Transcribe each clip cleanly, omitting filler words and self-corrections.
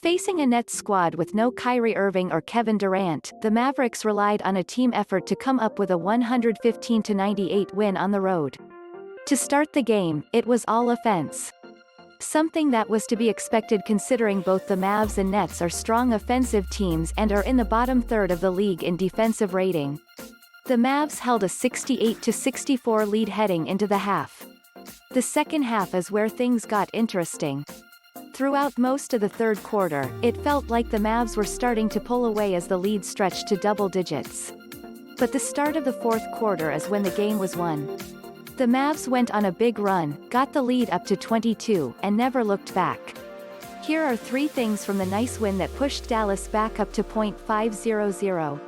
Facing a Nets squad with no Kyrie Irving or Kevin Durant, the Mavericks relied on a team effort to come up with a 115-98 win on the road. To start the game, it was all offense. Something that was to be expected considering both the Mavs and Nets are strong offensive teams and are in the bottom third of the league in defensive rating. The Mavs held a 68-64 lead heading into the half. The second half is where things got interesting. Throughout most of the third quarter, it felt like the Mavs were starting to pull away as the lead stretched to double digits. But the start of the fourth quarter is when the game was won. The Mavs went on a big run, got the lead up to 22, and never looked back. Here are 3 things from the nice win that pushed Dallas back up to .500.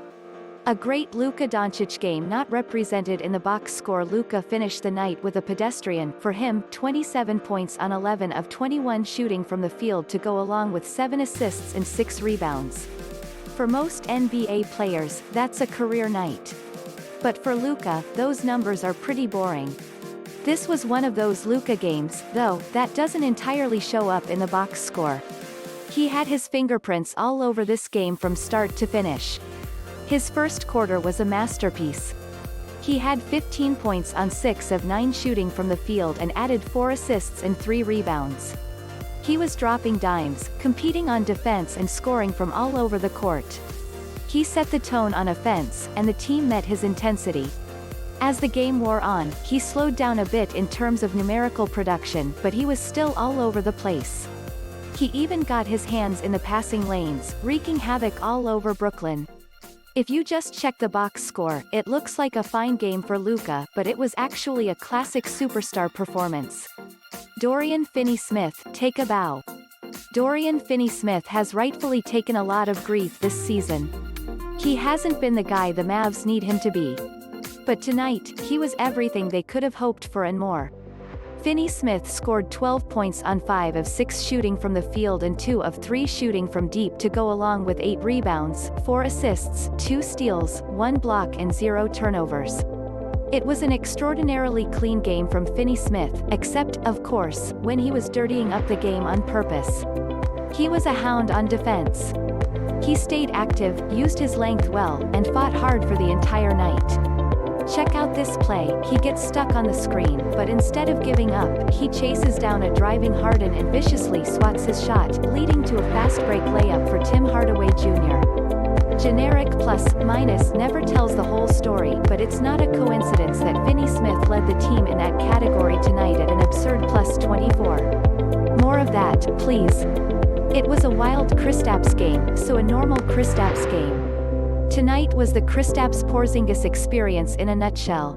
A great Luka Doncic game not represented in the box score. Luka finished the night with a pedestrian, for him, 27 points on 11 of 21 shooting from the field to go along with 7 assists and 6 rebounds. For most NBA players, that's a career night. But for Luka, those numbers are pretty boring. This was one of those Luka games, though, that doesn't entirely show up in the box score. He had his fingerprints all over this game from start to finish. His first quarter was a masterpiece. He had 15 points on 6 of 9 shooting from the field and added 4 assists and 3 rebounds. He was dropping dimes, competing on defense and scoring from all over the court. He set the tone on offense, and the team met his intensity. As the game wore on, he slowed down a bit in terms of numerical production, but he was still all over the place. He even got his hands in the passing lanes, wreaking havoc all over Brooklyn. If you just check the box score, it looks like a fine game for Luka, but it was actually a classic superstar performance. Dorian Finney-Smith, take a bow. Dorian Finney-Smith has rightfully taken a lot of grief this season. He hasn't been the guy the Mavs need him to be. But tonight, he was everything they could have hoped for and more. Finney-Smith scored 12 points on 5 of 6 shooting from the field and 2 of 3 shooting from deep to go along with 8 rebounds, 4 assists, 2 steals, 1 block and 0 turnovers. It was an extraordinarily clean game from Finney-Smith, except, of course, when he was dirtying up the game on purpose. He was a hound on defense. He stayed active, used his length well, and fought hard for the entire night. Check out this play. He gets stuck on the screen, but instead of giving up, he chases down a driving Harden and viciously swats his shot, leading to a fastbreak layup for Tim Hardaway Jr. Generic plus/minus never tells the whole story, but it's not a coincidence that Finney-Smith led the team in that category tonight at an absurd +24. More of that, please. It was a wild Kristaps game, so a normal Kristaps game. Tonight was the Kristaps Porzingis experience in a nutshell.